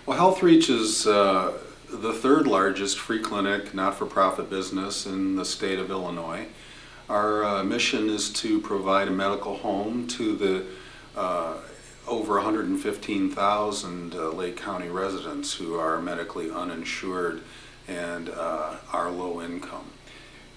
Well, HealthReach is the third largest free clinic, not-for-profit business in the state of Illinois. Our mission is to provide a medical home to the over 115,000 Lake County residents who are medically uninsured and are low income.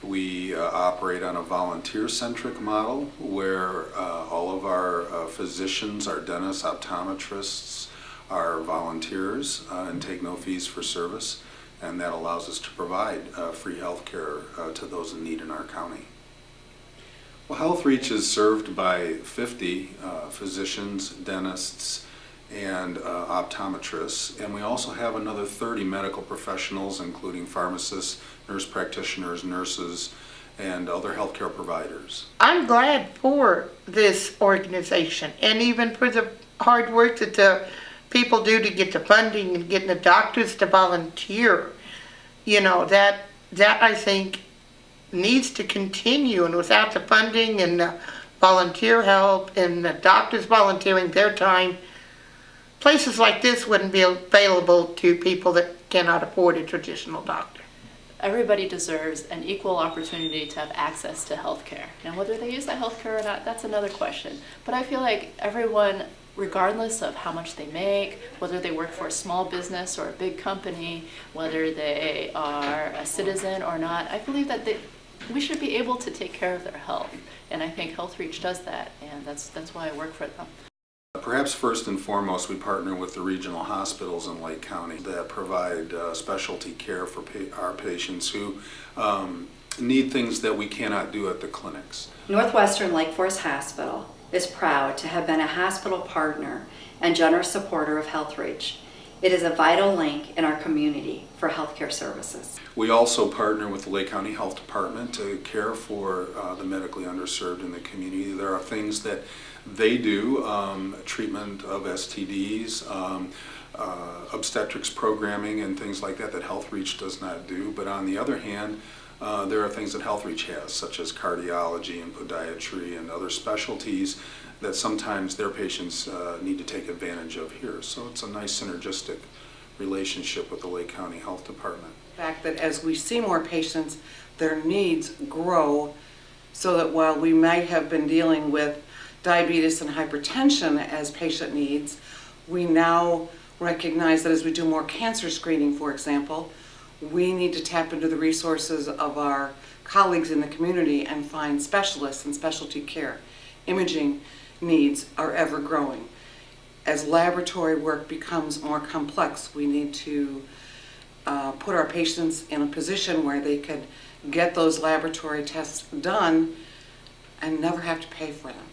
We operate on a volunteer-centric model where all of our physicians, our dentists, optometrists are volunteers and take no fees for service, and that allows us to provide free health care to those in need in our county. Well, HealthReach is served by 50 physicians, dentists, and optometrists, and we also have another 30 medical professionals, including pharmacists, nurse practitioners, nurses, and other healthcare providers. I'm glad for this organization and even for the hard work that the people do to get the funding and getting the doctors to volunteer. You know, that I think needs to continue, and without the funding and the volunteer help and the doctors volunteering their time, places like this wouldn't be available to people that cannot afford a traditional doctor. Everybody deserves an equal opportunity to have access to health care. Now, whether they use that health care or not, that's another question. But I feel like everyone, regardless of how much they make, whether they work for a small business or a big company, whether they are a citizen or not, I believe that we should be able to take care of their health. And I think HealthReach does that, and that's why I work for them. Perhaps first and foremost, we partner with the regional hospitals in Lake County that provide specialty care for our patients who need things that we cannot do at the clinics. Northwestern Lake Forest Hospital is proud to have been a hospital partner and generous supporter of HealthReach. It is a vital link in our community for healthcare services. We also partner with the Lake County Health Department to care for the medically underserved in the community. There are things that they do, treatment of STDs, obstetrics programming and things like that HealthReach does not do. But on the other hand, there are things that HealthReach has, such as cardiology and podiatry and other specialties that sometimes their patients need to take advantage of here. So it's a nice synergistic relationship with the Lake County Health Department. The fact that as we see more patients, their needs grow, so that while we might have been dealing with diabetes and hypertension as patient needs, we now recognize that as we do more cancer screening, for example, we need to tap into the resources of our colleagues in the community and find specialists in specialty care. Imaging needs are ever growing. As laboratory work becomes more complex, we need to put our patients in a position where they could get those laboratory tests done and never have to pay for them.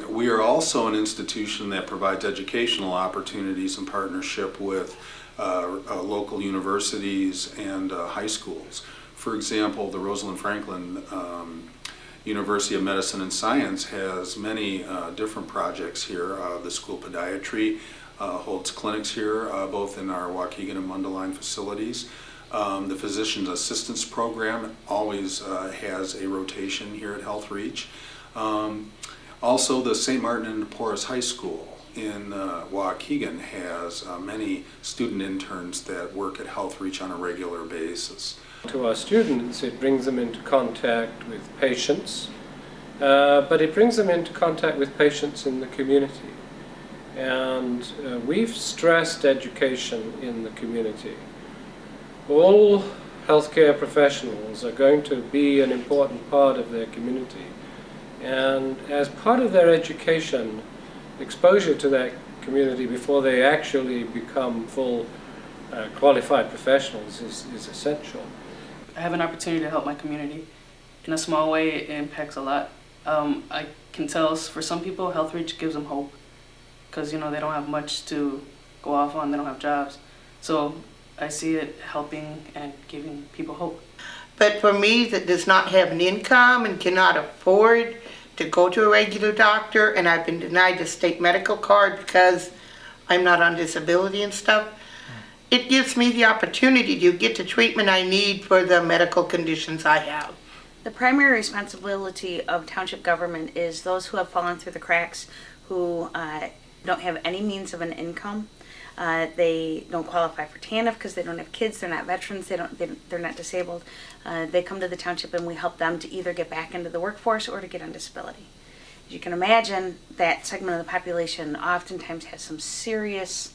We are also an institution that provides educational opportunities in partnership with local universities and high schools. For example, the Rosalind Franklin University of Medicine and Science has many different projects here. The School of Podiatry holds clinics here, both in our Waukegan and Mundelein facilities. The Physician's Assistance Program always has a rotation here at HealthReach. Also, the St. Martin and Porras High School in Waukegan has many student interns that work at HealthReach on a regular basis. To our students, it brings them into contact with patients, but it brings them into contact with patients in the community. And we've stressed education in the community. All healthcare professionals are going to be an important part of their community. And as part of their education, exposure to that community before they actually become full qualified professionals is essential. I have an opportunity to help my community. In a small way, it impacts a lot. I can tell for some people, HealthReach gives them hope because, you know, they don't have much to go off on, they don't have jobs. So I see it helping and giving people hope. But for me that does not have an income and cannot afford to go to a regular doctor, and I've been denied the state medical card because I'm not on disability and stuff, it gives me the opportunity to get the treatment I need for the medical conditions I have. The primary responsibility of township government is those who have fallen through the cracks, who don't have any means of an income. They don't qualify for TANF because they don't have kids, they're not veterans, they're not disabled. They come to the township and we help them to either get back into the workforce or to get on disability. As you can imagine, that segment of the population oftentimes has some serious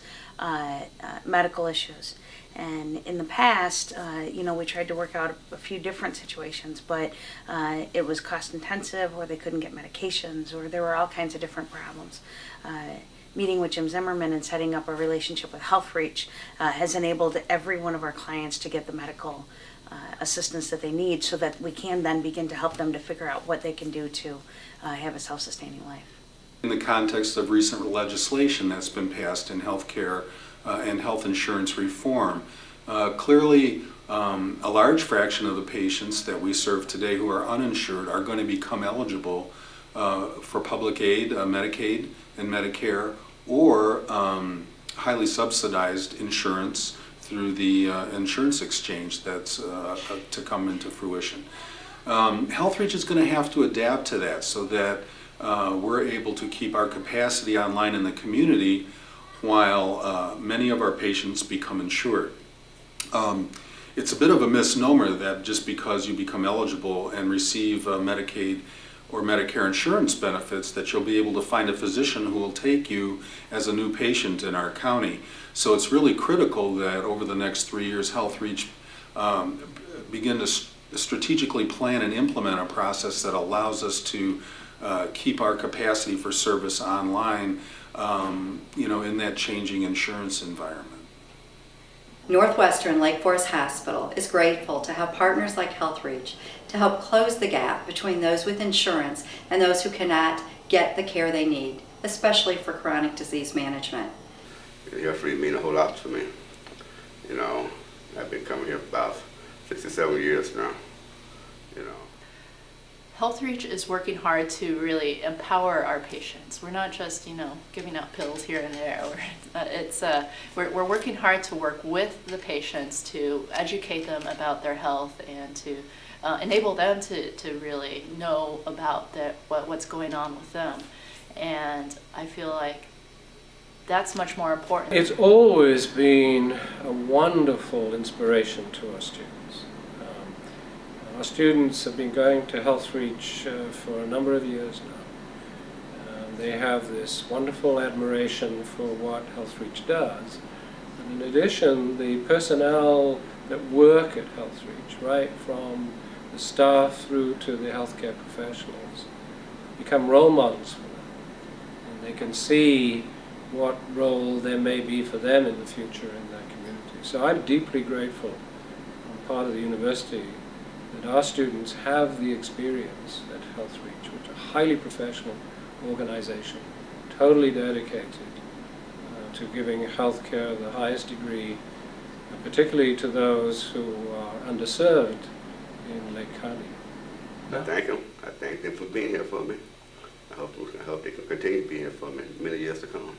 medical issues. And in the past, we tried to work out a few different situations, but it was cost intensive, or they couldn't get medications, or there were all kinds of different problems. Meeting with Jim Zimmerman and setting up a relationship with HealthReach has enabled every one of our clients to get the medical assistance that they need, so that we can then begin to help them to figure out what they can do to have a self-sustaining life. In the context of recent legislation that's been passed in healthcare and health insurance reform, clearly a large fraction of the patients that we serve today who are uninsured are going to become eligible for public aid, Medicaid and Medicare, or highly subsidized insurance through the insurance exchange that's to come into fruition. HealthReach is going to have to adapt to that so that we're able to keep our capacity online in the community while many of our patients become insured. It's a bit of a misnomer that just because you become eligible and receive Medicaid or Medicare insurance benefits that you'll be able to find a physician who will take you as a new patient in our county. So it's really critical that over the next 3 years HealthReach begin to strategically plan and implement a process that allows us to keep our capacity for service online, in that changing insurance environment. Northwestern Lake Forest Hospital is grateful to have partners like HealthReach to help close the gap between those with insurance and those who cannot get the care they need, especially for chronic disease management. HealthReach means a whole lot to me. I've been coming here for about 67 years now. HealthReach is working hard to really empower our patients. We're not just, giving out pills here and there. We're working hard to work with the patients to educate them about their health and to enable them to really know about what's going on with them. And I feel like that's much more important. It's always been a wonderful inspiration to our students. Our students have been going to HealthReach for a number of years now. They have this wonderful admiration for what HealthReach does. And in addition, the personnel that work at HealthReach, right from the staff through to the healthcare professionals, become role models for them. And they can see what role there may be for them in the future in their community. So I'm deeply grateful on part of the university that our students have the experience at HealthReach, which is a highly professional organization, totally dedicated to giving healthcare the highest degree, particularly to those who are underserved in Lake County. I thank them. I thank them for being here for me. I hope they can continue being here for me many years to come.